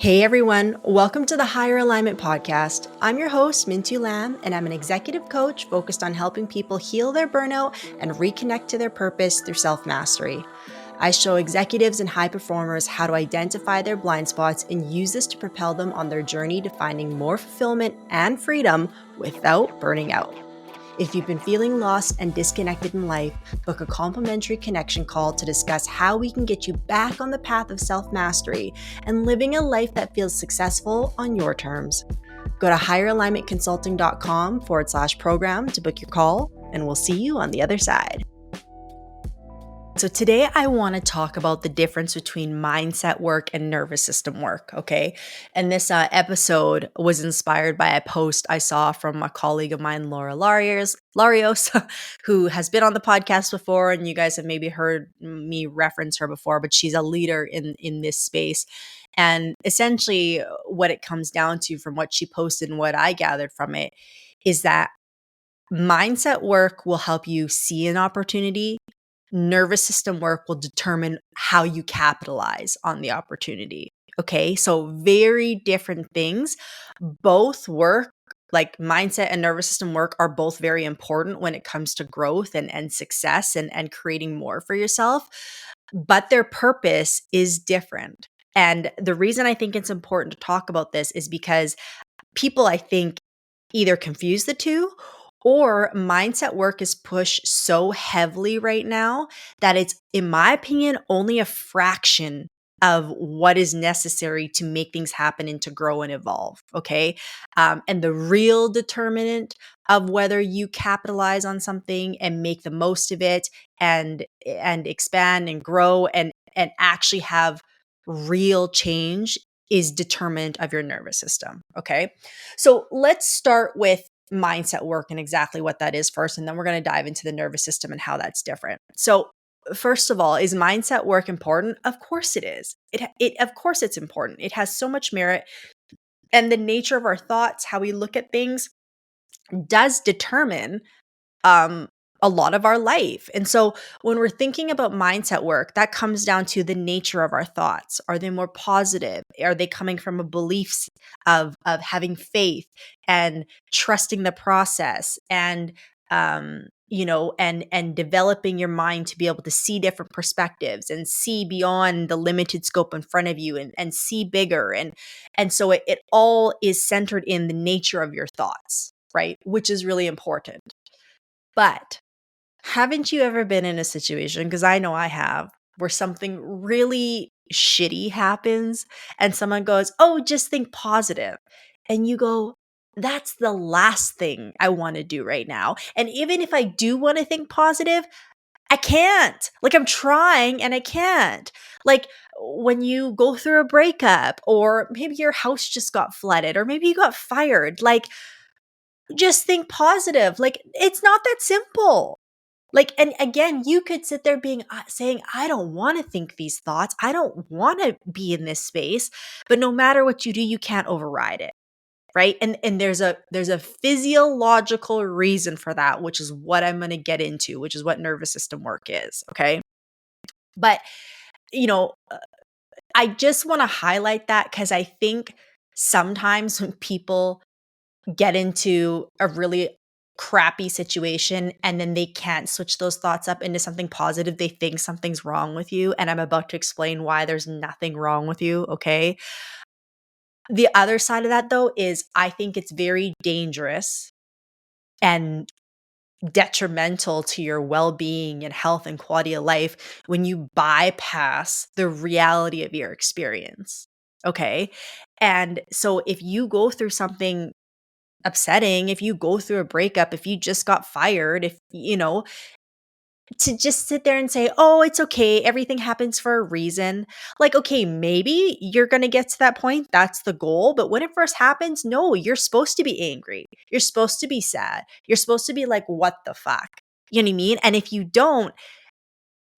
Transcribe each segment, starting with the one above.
Hey everyone, welcome to the Higher Alignment Podcast. I'm your host, Minh-Thu, and I'm an executive coach focused on helping people heal their burnout and reconnect to their purpose through self-mastery. I show executives and high performers how to identify their blind spots and use this to propel them on their journey to finding more fulfillment and freedom without burning out. If you've been feeling lost and disconnected in life, book a complimentary connection call to discuss how we can get you back on the path of self-mastery and living a life that feels successful on your terms. Go to higheralignmentconsulting.com/program to book your call, and we'll see you on the other side. So today I want to talk about the difference between mindset work and nervous system work, okay? And this episode was inspired by a post I saw from a colleague of mine, Laura Larios, who has been on the podcast before, and you guys have maybe heard me reference her before, but she's a leader in this space. And essentially what it comes down to from what she posted and what I gathered from it is that mindset work will help you see an opportunity. Nervous system work will determine how you capitalize on the opportunity. Okay, so very different things. Both work, like mindset and nervous system work, are both very important when it comes to growth and success and creating more for yourself, but their purpose is different. And the reason I think it's important to talk about this is because people, I think, either confuse the two or mindset work is pushed so heavily right now that it's, in my opinion, only a fraction of what is necessary to make things happen and to grow and evolve. Okay. And the real determinant of whether you capitalize on something and make the most of it and expand and grow and actually have real change is determinant of your nervous system. Okay. So let's start with mindset work and exactly what that is first. And then we're going to dive into the nervous system and how that's different. So first of all, is mindset work important? Of course it is. Of course it's important. It has so much merit, and the nature of our thoughts, how we look at things, does determine um, a lot of our life. And so when we're thinking about mindset work, that comes down to the nature of our thoughts. Are they more positive? Are they coming from a belief of having faith and trusting the process and and developing your mind to be able to see different perspectives and see beyond the limited scope in front of you and see bigger. And so it all is centered in the nature of your thoughts, right? Which is really important. But haven't you ever been in a situation, because I know I have, where something really shitty happens and someone goes, "Oh, just think positive." And you go, "That's the last thing I want to do right now. And even if I do want to think positive, I can't. Like, I'm trying and I can't." Like when you go through a breakup, or maybe your house just got flooded, or maybe you got fired, like, just think positive. Like, it's not that simple. Like, and again, you could sit there saying, "I don't want to think these thoughts. I don't want to be in this space." But no matter what you do, you can't override it, right? And there's a physiological reason for that, which is what I'm going to get into, which is what nervous system work is, okay? But you know, uh, I just want to highlight that because I think sometimes when people get into a really crappy situation and then they can't switch those thoughts up into something positive, they think something's wrong with you. And I'm about to explain why there's nothing wrong with you. Okay. The other side of that, though, is I think it's very dangerous and detrimental to your well-being and health and quality of life when you bypass the reality of your experience. Okay. And so if you go through something upsetting, if you go through a breakup, if you just got fired, if to just sit there and say, "Oh, it's okay, everything happens for a reason." Like, okay, maybe you're going to get to that point, that's the goal, but when it first happens, no, you're supposed to be angry. You're supposed to be sad. You're supposed to be like, "What the fuck?" You know what I mean? And if you don't,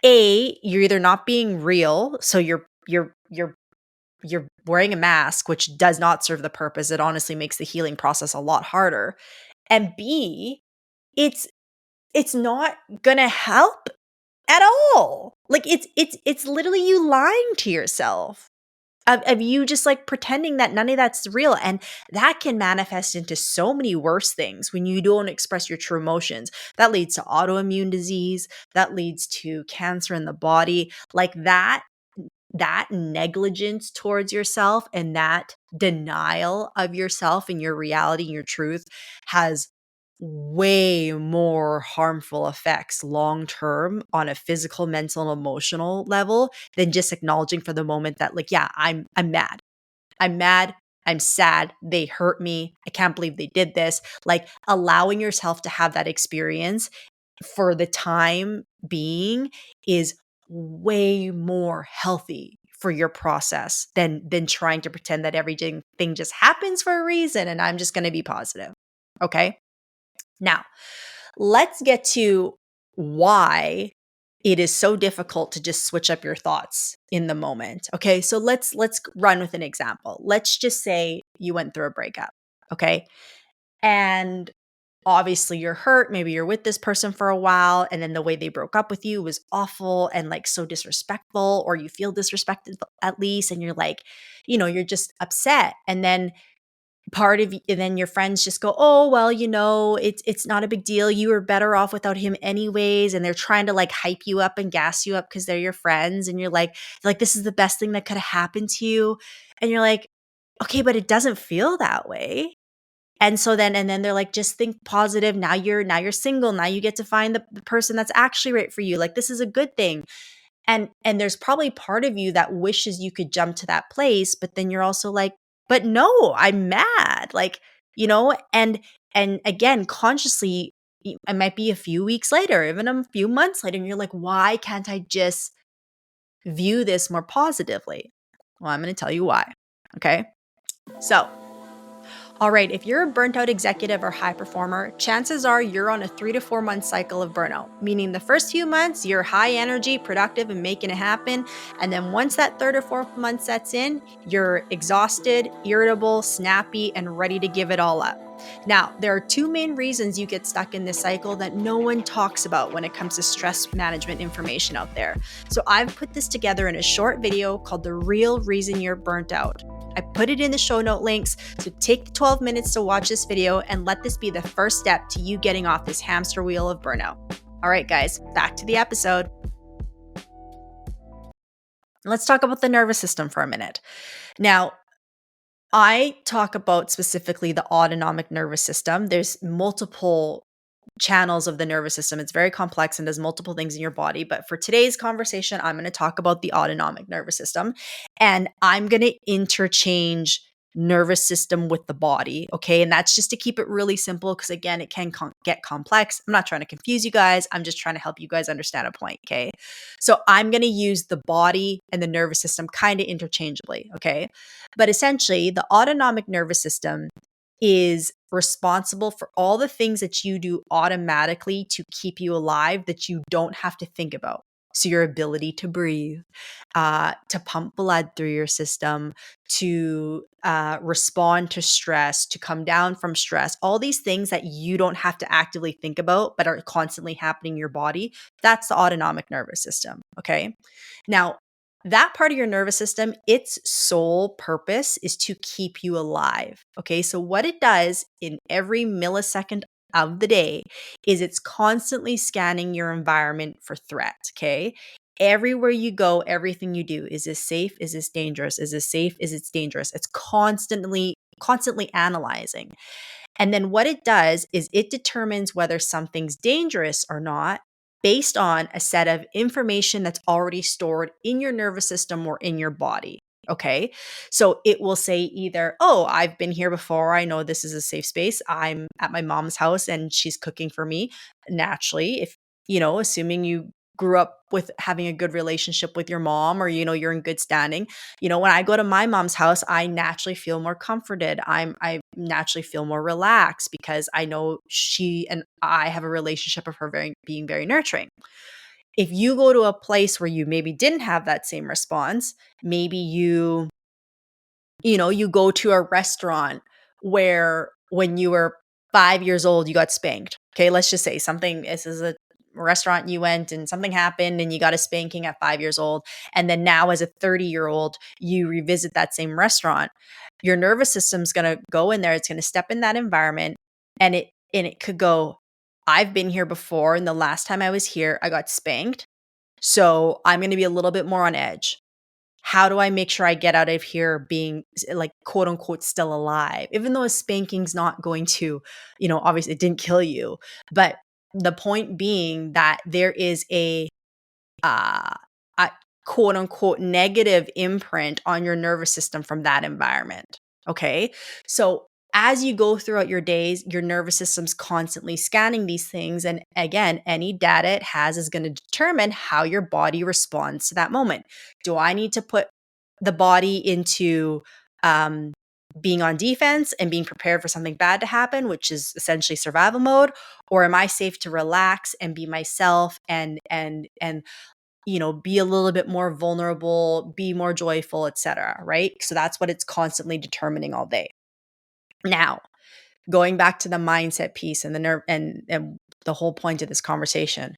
you're either not being real, so you're wearing a mask, which does not serve the purpose. It honestly makes the healing process a lot harder. And B, it's it's not gonna help at all. Like, it's literally you lying to yourself. of you just like pretending that none of that's real. And that can manifest into so many worse things when you don't express your true emotions. That leads to autoimmune disease, that leads to cancer in the body. Like that negligence towards yourself and that denial of yourself and your reality and your truth has way more harmful effects long term on a physical, mental, and emotional level than just acknowledging for the moment that, like, yeah, I'm mad. I'm mad. I'm sad. They hurt me. I can't believe they did this. Like, allowing yourself to have that experience for the time being is way more healthy for your process than trying to pretend that everything just happens for a reason and I'm just going to be positive. Okay? Now, let's get to why it is so difficult to just switch up your thoughts in the moment. Okay? So let's run with an example. Let's just say you went through a breakup, okay? And obviously you're hurt. Maybe you're with this person for a while and then the way they broke up with you was awful and like so disrespectful, or you feel disrespected at least, and you're like, you're just upset. And then and then your friends just go, "Oh, well, it's not a big deal. You were better off without him anyways." And they're trying to like hype you up and gas you up because they're your friends. And you're like, this is the best thing that could have happened to you. And you're like, okay, but it doesn't feel that way. And so then they're like, just think positive. Now you're single. Now you get to find the person that's actually right for you. Like, this is a good thing. And there's probably part of you that wishes you could jump to that place, but then you're also like, but no, I'm mad. Like, and again, consciously, it might be a few weeks later, even a few months later, and you're like, why can't I just view this more positively? Well, I'm going to tell you why. Okay. So, all right, if you're a burnt out executive or high performer, chances are you're on a 3 to 4 month cycle of burnout, meaning the first few months you're high energy, productive, and making it happen. And then once that third or fourth month sets in, you're exhausted, irritable, snappy, and ready to give it all up. Now, there are two main reasons you get stuck in this cycle that no one talks about when it comes to stress management information out there. So I've put this together in a short video called The Real Reason You're Burnt Out. I put it in the show note links, so take the 12 minutes to watch this video and let this be the first step to you getting off this hamster wheel of burnout. All right, guys, back to the episode. Let's talk about the nervous system for a minute. Now, I talk about specifically the autonomic nervous system. There's multiple channels of the nervous system. It's very complex and does multiple things in your body. But for today's conversation, I'm going to talk about the autonomic nervous system. And I'm going to interchange nervous system with the body. Okay. And that's just to keep it really simple because, again, it can get complex. I'm not trying to confuse you guys. I'm just trying to help you guys understand a point. Okay. So I'm going to use the body and the nervous system kind of interchangeably. Okay. But essentially, the autonomic nervous system is responsible for all the things that you do automatically to keep you alive that you don't have to think about. So your ability to breathe, to pump blood through your system, to respond to stress, to come down from stress, all these things that you don't have to actively think about but are constantly happening in your body, that's the autonomic nervous system, okay? Now, that part of your nervous system, its sole purpose is to keep you alive. Okay. So, what it does in every millisecond of the day is it's constantly scanning your environment for threat. Okay. Everywhere you go, everything you do, is this safe? Is this dangerous? Is this safe? Is it dangerous? It's constantly analyzing. And then what it does is it determines whether something's dangerous or not based on a set of information that's already stored in your nervous system or in your body. Okay. So it will say either, oh, I've been here before. I know this is a safe space. I'm at my mom's house and she's cooking for me. Naturally, if, assuming you grew up with having a good relationship with your mom or, you're in good standing, when I go to my mom's house, I naturally feel more comforted. I naturally feel more relaxed because I know she and I have a relationship of her being very nurturing. If you go to a place where you maybe didn't have that same response, maybe you go to a restaurant where when you were 5 years old, you got spanked. Okay, let's just say this is a restaurant you went and something happened and you got a spanking at 5 years old. And then now, as a 30-year-old, you revisit that same restaurant. Your nervous system's going to go in there. It's going to step in that environment, and it could go, I've been here before. And the last time I was here, I got spanked. So I'm going to be a little bit more on edge. How do I make sure I get out of here being like quote unquote still alive? Even though a spanking's not going to, obviously it didn't kill you. But the point being that there is uh, a quote unquote negative imprint on your nervous system from that environment. Okay. So as you go throughout your days, your nervous system's constantly scanning these things. And again, any data it has is going to determine how your body responds to that moment. Do I need to put the body into being on defense and being prepared for something bad to happen, which is essentially survival mode? Or am I safe to relax and be myself and be a little bit more vulnerable, be more joyful, etc., right? So that's what it's constantly determining all day. Now, going back to the mindset piece and the nerve and the whole point of this conversation.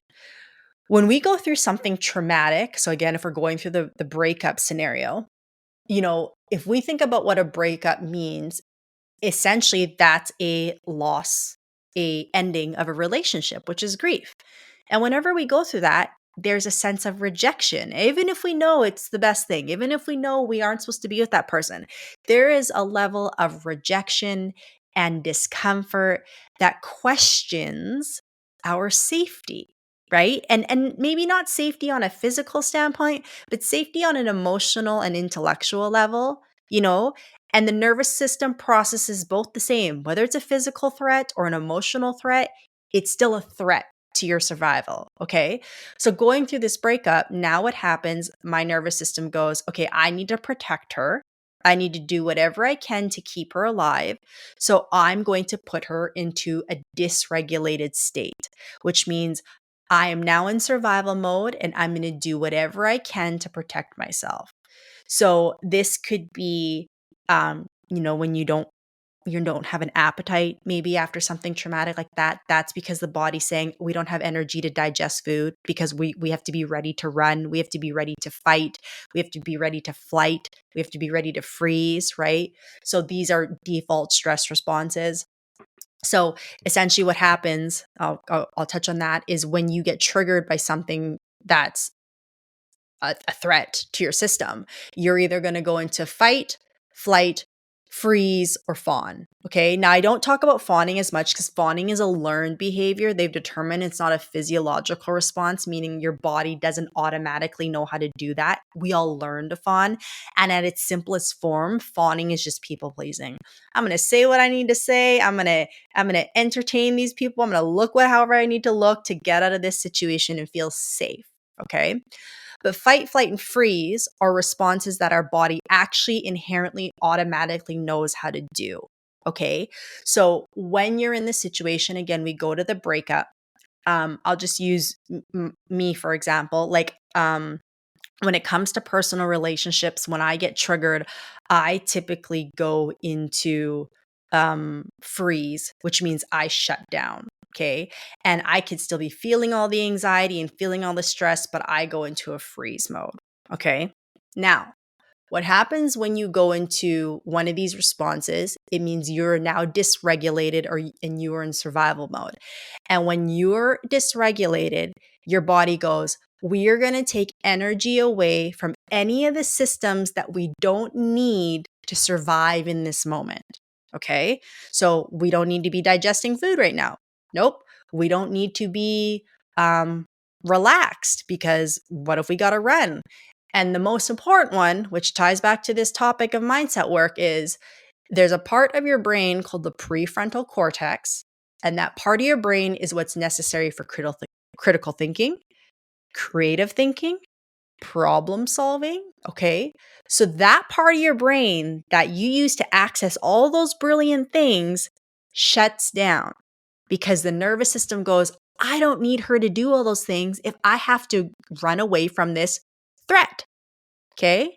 When we go through something traumatic, so again, if we're going through the breakup scenario, if we think about what a breakup means, essentially that's a loss, a ending of a relationship, which is grief. And whenever we go through that, there's a sense of rejection. Even if we know it's the best thing, even if we know we aren't supposed to be with that person, there is a level of rejection and discomfort that questions our safety, right? And maybe not safety on a physical standpoint, but safety on an emotional and intellectual level, and the nervous system processes both the same. Whether it's a physical threat or an emotional threat, it's still a threat to your survival. Okay. So going through this breakup, now what happens? My nervous system goes, okay, I need to protect her. I need to do whatever I can to keep her alive. So I'm going to put her into a dysregulated state, which means I am now in survival mode and I'm going to do whatever I can to protect myself. So this could be, when you don't have an appetite, maybe after something traumatic like that. That's because the body's saying we don't have energy to digest food because we have to be ready to run. We have to be ready to fight. We have to be ready to flight. We have to be ready to freeze, right? So these are default stress responses. So essentially what happens, I'll touch on that, is when you get triggered by something that's a threat to your system, you're either going to go into fight, flight, freeze, or fawn. Okay. Now, I don't talk about fawning as much because fawning is a learned behavior. They've determined it's not a physiological response, meaning your body doesn't automatically know how to do that. We all learn to fawn. And at its simplest form, fawning is just people pleasing. I'm going to say what I need to say. I'm going to entertain these people. I'm going to look however I need to look to get out of this situation and feel safe. Okay. But fight, flight, and freeze are responses that our body actually inherently automatically knows how to do. Okay. So when you're in this situation, again, we go to the breakup. I'll just use me, for example. When it comes to personal relationships, when I get triggered, I typically go into freeze, which means I shut down. Okay. And I could still be feeling all the anxiety and feeling all the stress, but I go into a freeze mode. Okay. Now, what happens when you go into one of these responses? It means you're now dysregulated and you are in survival mode. And when you're dysregulated, your body goes, we are going to take energy away from any of the systems that we don't need to survive in this moment. Okay. So we don't need to be digesting food right now. Nope. We don't need to be relaxed because what if we got to run? And the most important one, which ties back to this topic of mindset work, is there's a part of your brain called the prefrontal cortex. And that part of your brain is what's necessary for critical thinking, creative thinking, problem solving. Okay. So that part of your brain that you use to access all those brilliant things shuts down because the nervous system goes, I don't need her to do all those things if I have to run away from this threat. Okay.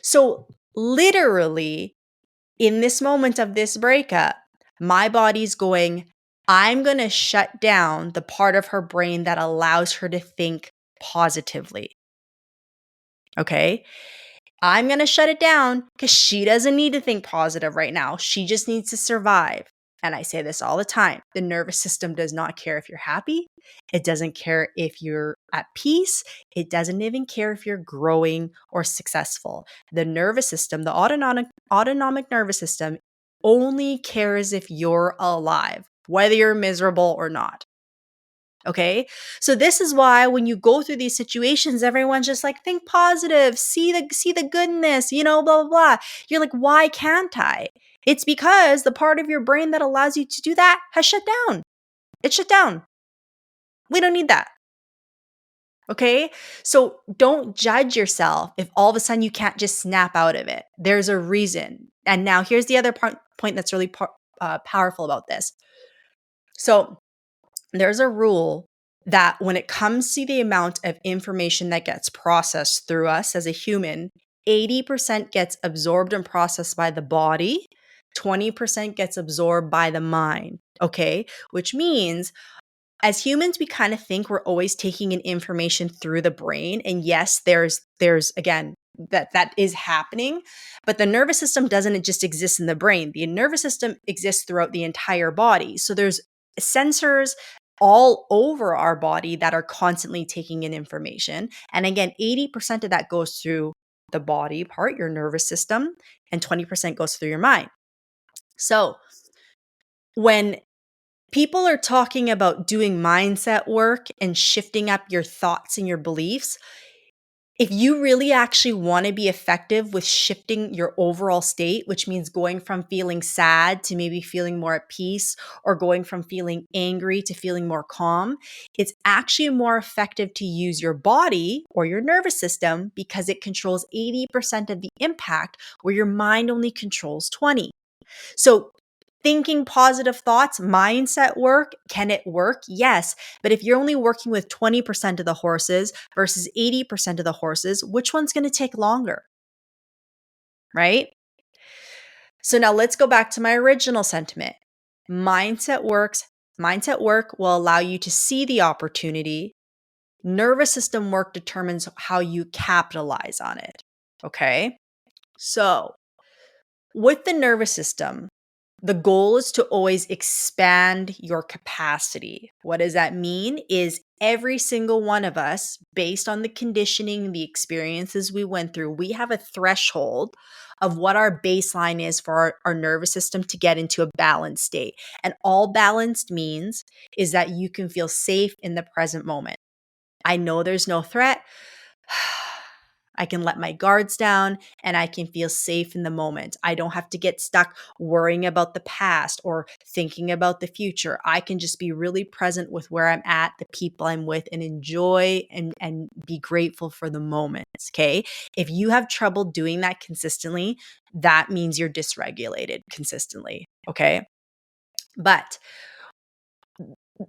So literally in this moment of this breakup, my body's going, I'm going to shut down the part of her brain that allows her to think positively. Okay? I'm going to shut it down because she doesn't need to think positive right now. She just needs to survive. And I say this all the time. The nervous system does not care if you're happy. It doesn't care if you're at peace. It doesn't even care if you're growing or successful. The nervous system, the autonomic nervous system, only cares if you're alive, whether you're miserable or not. Okay. So this is why when you go through these situations, everyone's just like, think positive, see the goodness, blah, blah, blah. You're like, why can't I? It's because the part of your brain that allows you to do that has shut down. It's shut down. We don't need that. Okay. So don't judge yourself if all of a sudden you can't just snap out of it. There's a reason. And now here's the other point that's really powerful about this. So there's a rule that when it comes to the amount of information that gets processed through us as a human, 80% gets absorbed and processed by the body, 20% gets absorbed by the mind. Okay. Which means as humans, we kind of think we're always taking in information through the brain. And yes, there's again, that is happening, but the nervous system doesn't just exist in the brain. The nervous system exists throughout the entire body. So there's sensors all over our body that are constantly taking in information. And again, 80% of that goes through the body part, your nervous system, and 20% goes through your mind. So when people are talking about doing mindset work and shifting up your thoughts and your beliefs, if you really actually want to be effective with shifting your overall state, which means going from feeling sad to maybe feeling more at peace, or going from feeling angry to feeling more calm, it's actually more effective to use your body or your nervous system because it controls 80% of the impact where your mind only controls 20. So thinking positive thoughts, mindset work, can it work? Yes. But if you're only working with 20% of the horses versus 80% of the horses, which one's going to take longer? Right? So now let's go back to my original sentiment. Mindset work will allow you to see the opportunity. Nervous system work determines how you capitalize on it. Okay? So with the nervous system, the goal is to always expand your capacity. What does that mean? Is every single one of us, based on the conditioning, the experiences we went through, we have a threshold of what our baseline is for our nervous system to get into a balanced state. And all balanced means is that you can feel safe in the present moment. I know there's no threat. I can let my guards down and I can feel safe in the moment. I don't have to get stuck worrying about the past or thinking about the future. I can just be really present with where I'm at, the people I'm with, and enjoy and be grateful for the moments. Okay. If you have trouble doing that consistently, that means you're dysregulated consistently. Okay. But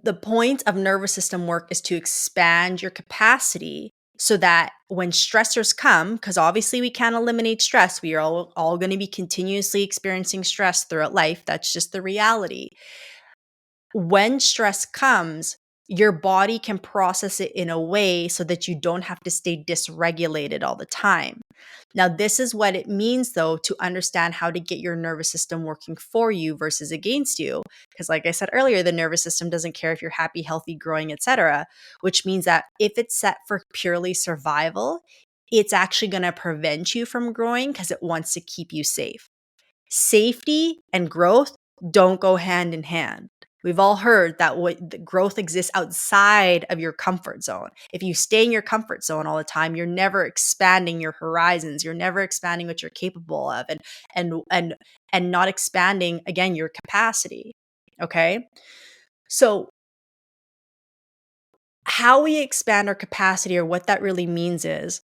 the point of nervous system work is to expand your capacity so that when stressors come, because obviously we can't eliminate stress, we are all going to be continuously experiencing stress throughout life. That's just the reality. When stress comes, your body can process it in a way so that you don't have to stay dysregulated all the time. Now, this is what it means, though, to understand how to get your nervous system working for you versus against you. Because like I said earlier, the nervous system doesn't care if you're happy, healthy, growing, etc., which means that if it's set for purely survival, it's actually going to prevent you from growing because it wants to keep you safe. Safety and growth don't go hand in hand. We've all heard that the growth exists outside of your comfort zone. If you stay in your comfort zone all the time, you're never expanding your horizons. You're never expanding what you're capable of, and not expanding again your capacity. Okay, so how we expand our capacity, or what that really means, is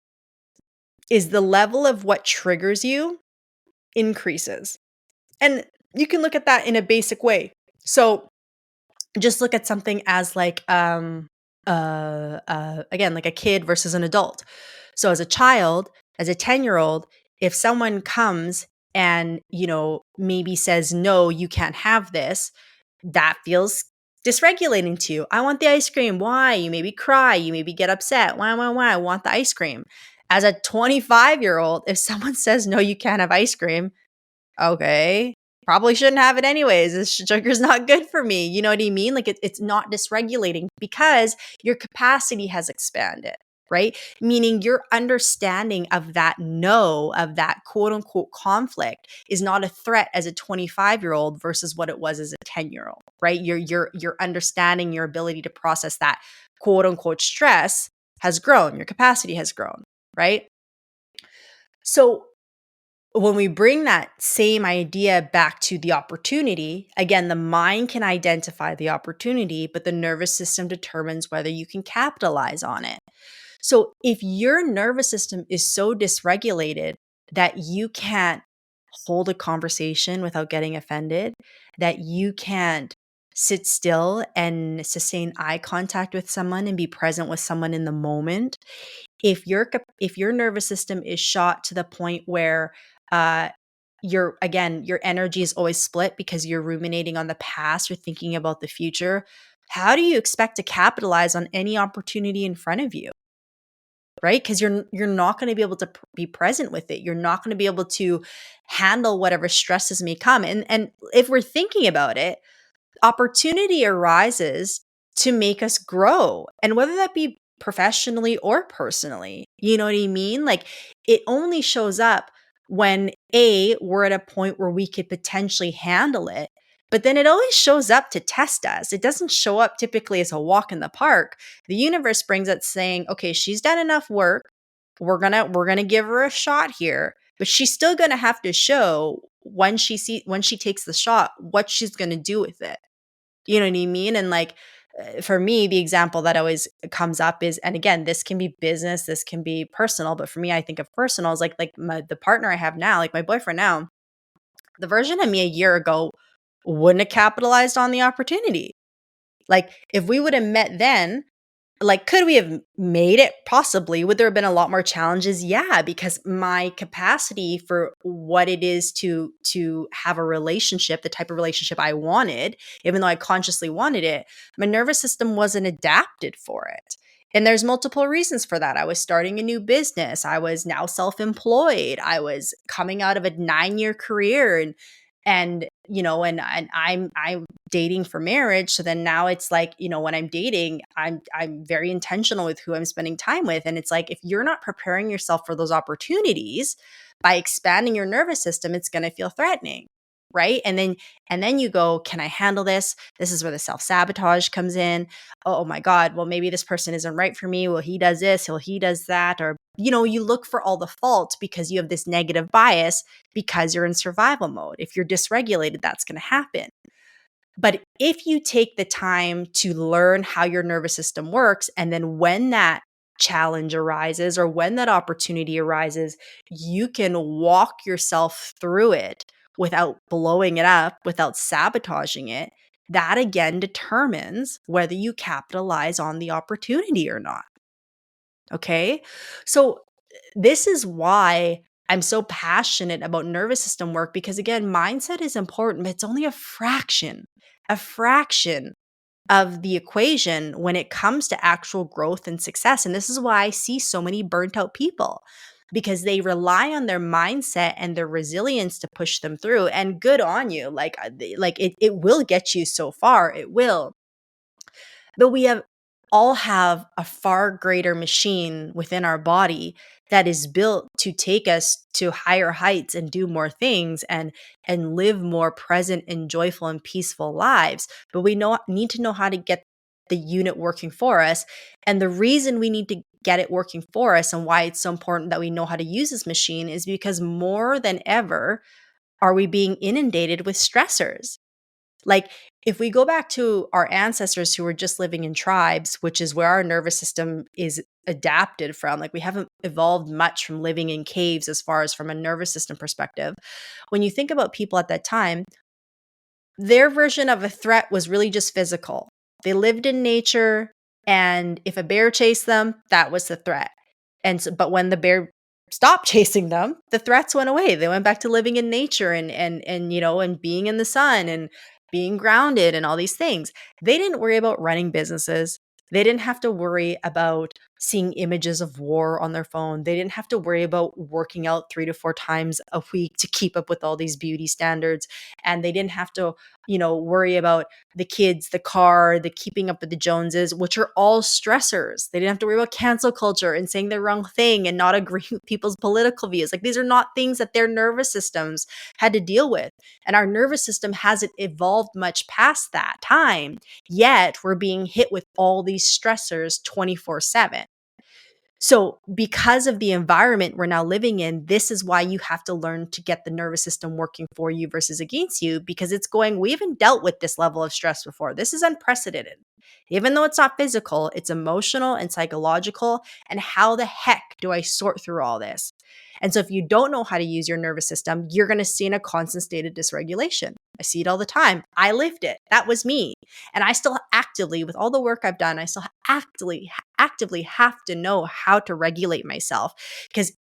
the level of what triggers you increases, and you can look at that in a basic way. So just look at something as like again, like a kid versus an adult. So as a child, as a 10-year-old, if someone comes and maybe says, no, you can't have this, that feels dysregulating to you. I want the ice cream. Why? You maybe cry. You maybe get upset. Why? I want the ice cream. As a 25-year-old, if someone says, no, you can't have ice cream, okay, probably shouldn't have it anyways. This sugar's not good for me. You know what I mean? Like it's not dysregulating because your capacity has expanded, right? Meaning your understanding of that no, of that quote unquote conflict is not a threat as a 25-year-old versus what it was as a 10-year-old, right? Your understanding, your ability to process that quote unquote stress has grown. Your capacity has grown, right? So when we bring that same idea back to the opportunity, again, the mind can identify the opportunity, but the nervous system determines whether you can capitalize on it. So if your nervous system is so dysregulated that you can't hold a conversation without getting offended, that you can't sit still and sustain eye contact with someone and be present with someone in the moment, if your nervous system is shot to the point where uh your energy is always split because you're ruminating on the past, you're thinking about the future, how do you expect to capitalize on any opportunity in front of you, right? Because you're not going to be able to be present with it. You're not going to be able to handle whatever stresses may come. And if we're thinking about it, opportunity arises to make us grow. And whether that be professionally or personally, you know what I mean? Like it only shows up when we're at a point where we could potentially handle it. But then it always shows up to test us. It doesn't show up typically as a walk in the park. The universe brings it saying, okay, she's done enough work. We're gonna give her a shot here. But she's still gonna have to show when she takes the shot, what she's gonna do with it. You know what I mean? And like for me, the example that always comes up is, and again, this can be business, this can be personal, but for me, I think of personal as like the partner I have now, like my boyfriend now, the version of me a year ago wouldn't have capitalized on the opportunity. Like if we would have met then, like, could we have made it? Possibly. Would there have been a lot more challenges? Yeah, because my capacity for what it is to have a relationship, the type of relationship I wanted, even though I consciously wanted it, my nervous system wasn't adapted for it. And there's multiple reasons for that. I was starting a new business. I was now self-employed. I was coming out of a 9-year career and you know and I'm dating for marriage, so then now it's like, you know, when I'm dating, I'm very intentional with who I'm spending time with, and it's like if you're not preparing yourself for those opportunities by expanding your nervous system, it's going to feel threatening, right? And then you go, can I handle this? This is where the self-sabotage comes in. Oh my god, well maybe this person isn't right for me, well he does this, well he does that, or you know, you look for all the faults because you have this negative bias because you're in survival mode. If you're dysregulated, that's going to happen. But if you take the time to learn how your nervous system works, and then when that challenge arises or when that opportunity arises, you can walk yourself through it without blowing it up, without sabotaging it, that again determines whether you capitalize on the opportunity or not. Okay. So this is why I'm so passionate about nervous system work because, again, mindset is important, but it's only a fraction of the equation when it comes to actual growth and success. And this is why I see so many burnt out people because they rely on their mindset and their resilience to push them through. And good on you. It will get you so far. It will. But we have all have a far greater machine within our body that is built to take us to higher heights and do more things and live more present and joyful and peaceful lives. But we need to know how to get the unit working for us. And the reason we need to get it working for us and why it's so important that we know how to use this machine is because more than ever are we being inundated with stressors. Like, if we go back to our ancestors who were just living in tribes, which is where our nervous system is adapted from, like, we haven't evolved much from living in caves as far as from a nervous system perspective. When you think about people at that time, their version of a threat was really just physical. They lived in nature, and if a bear chased them, that was the threat. But when the bear stopped chasing them, the threats went away. They went back to living in nature and you know and being in the sun being grounded and all these things. They didn't worry about running businesses. They didn't have to worry about seeing images of war on their phone. They didn't have to worry about working out 3 to 4 times a week to keep up with all these beauty standards. And they didn't have to, worry about the kids, the car, the keeping up with the Joneses, which are all stressors. They didn't have to worry about cancel culture and saying the wrong thing and not agreeing with people's political views. Like, these are not things that their nervous systems had to deal with. And our nervous system hasn't evolved much past that time. Yet we're being hit with all these stressors 24/7. So, because of the environment we're now living in, this is why you have to learn to get the nervous system working for you versus against you, because it's going, we haven't dealt with this level of stress before. This is unprecedented. Even though it's not physical, it's emotional and psychological. And how the heck do I sort through all this? And so, if you don't know how to use your nervous system, you're going to stay in a constant state of dysregulation. I see it all the time. I lived it. That was me. And I still actively, with all the work I've done, I still actively have to know how to regulate myself, because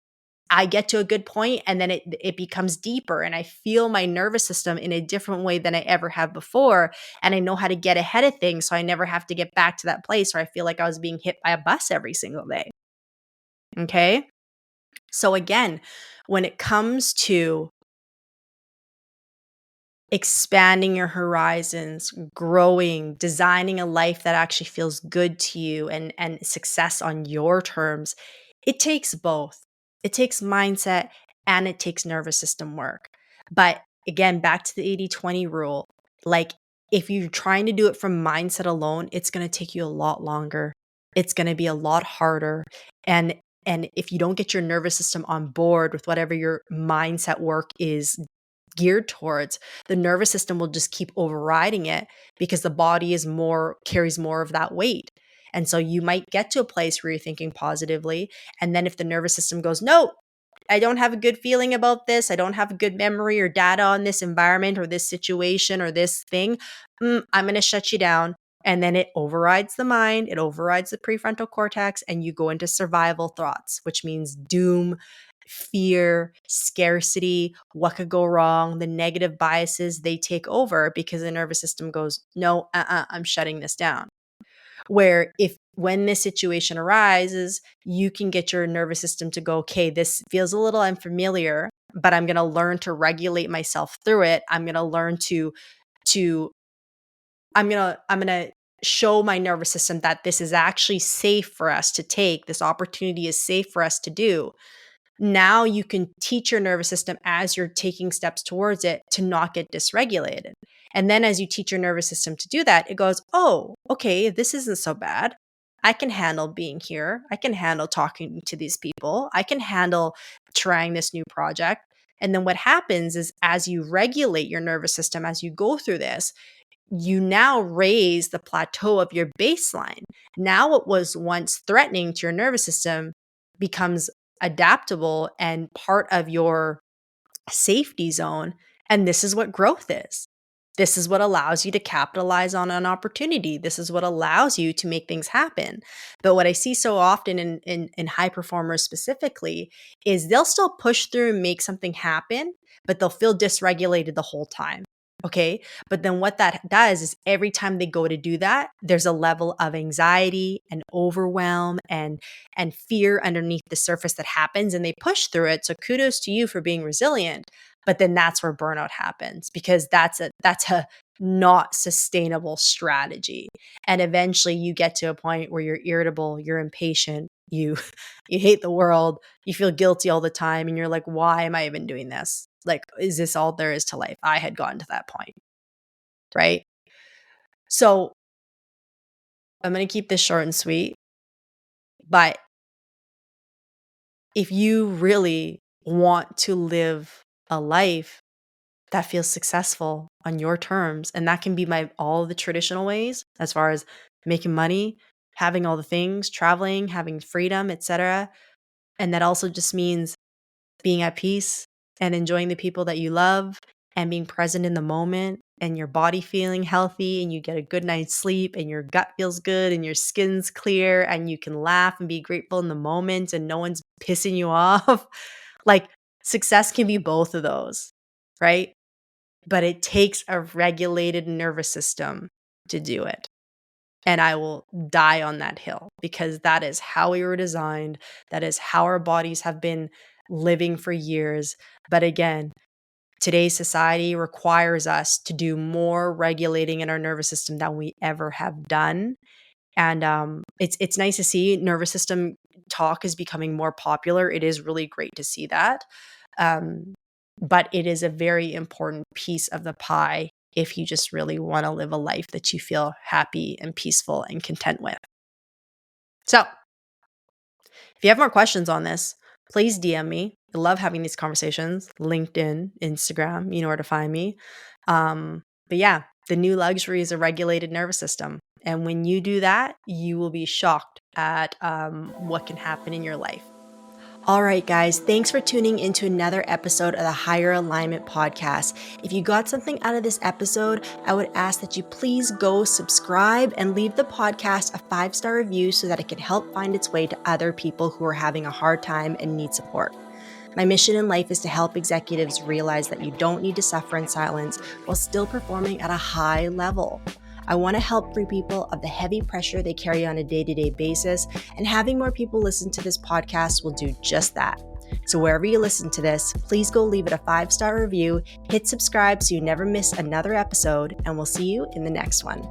I get to a good point and then it becomes deeper and I feel my nervous system in a different way than I ever have before. And I know how to get ahead of things so I never have to get back to that place where I feel like I was being hit by a bus every single day. Okay. So again, when it comes to expanding your horizons, growing, designing a life that actually feels good to you, and success on your terms, it takes both. It takes mindset and it takes nervous system work. But again, back to the 80/20 rule. Like, if you're trying to do it from mindset alone, it's going to take you a lot longer. It's going to be a lot harder. And if you don't get your nervous system on board with whatever your mindset work is geared towards, the nervous system will just keep overriding it because the body carries more of that weight. And so you might get to a place where you're thinking positively. And then if the nervous system goes, no, I don't have a good feeling about this, I don't have a good memory or data on this environment or this situation or this thing, I'm going to shut you down. And then it overrides the mind, it overrides the prefrontal cortex, and you go into survival thoughts, which means doom, fear, scarcity, what could go wrong, the negative biases, they take over because the nervous system goes, no, I'm shutting this down. Where if when this situation arises, you can get your nervous system to go, okay, this feels a little unfamiliar, but I'm going to learn to regulate myself through it. I'm going to learn to I'm going to show my nervous system that this is actually safe for us to take. This opportunity is safe for us to do. Now you can teach your nervous system as you're taking steps towards it to not get dysregulated. And then as you teach your nervous system to do that, it goes, oh, okay, this isn't so bad. I can handle being here. I can handle talking to these people. I can handle trying this new project. And then what happens is, as you regulate your nervous system, as you go through this, you now raise the plateau of your baseline. Now, what was once threatening to your nervous system becomes adaptable and part of your safety zone. And this is what growth is. This is what allows you to capitalize on an opportunity. This is what allows you to make things happen. But what I see so often in high performers specifically is they'll still push through and make something happen, but they'll feel dysregulated the whole time. Okay. But then what that does is every time they go to do that, there's a level of anxiety and overwhelm and fear underneath the surface that happens, and they push through it. So kudos to you for being resilient. But then that's where burnout happens, because that's a not sustainable strategy. And eventually you get to a point where you're irritable, you're impatient, you you hate the world, you feel guilty all the time, and you're like, why am I even doing this? Like, is this all there is to life? I had gotten to that point, right? So I'm going to keep this short and sweet, but if you really want to live a life that feels successful on your terms, and that can be all the traditional ways, as far as making money, having all the things, traveling, having freedom, etc. And that also just means being at peace and enjoying the people that you love and being present in the moment, and your body feeling healthy, and you get a good night's sleep, and your gut feels good, and your skin's clear, and you can laugh and be grateful in the moment, and no one's pissing you off. Like, success can be both of those, right? but it takes a regulated nervous system to do it. And I will die on that hill because that is how we were designed. That is how our bodies have been living for years. But again, today's society requires us to do more regulating in our nervous system than we ever have done. And it's nice to see nervous system talk is becoming more popular. It is really great to see that. But it is a very important piece of the pie if you just really want to live a life that you feel happy and peaceful and content with. So, if you have more questions on this, please DM me. I love having these conversations. LinkedIn, Instagram, you know where to find me. But yeah, the new luxury is a regulated nervous system. And when you do that, you will be shocked at what can happen in your life. All right, guys, thanks for tuning into another episode of the Higher Alignment Podcast. If you got something out of this episode, I would ask that you please go subscribe and leave the podcast a 5-star review so that it can help find its way to other people who are having a hard time and need support. My mission in life is to help executives realize that you don't need to suffer in silence while still performing at a high level. I want to help free people of the heavy pressure they carry on a day-to-day basis, and having more people listen to this podcast will do just that. So wherever you listen to this, please go leave it a 5-star review, hit subscribe so you never miss another episode, and we'll see you in the next one.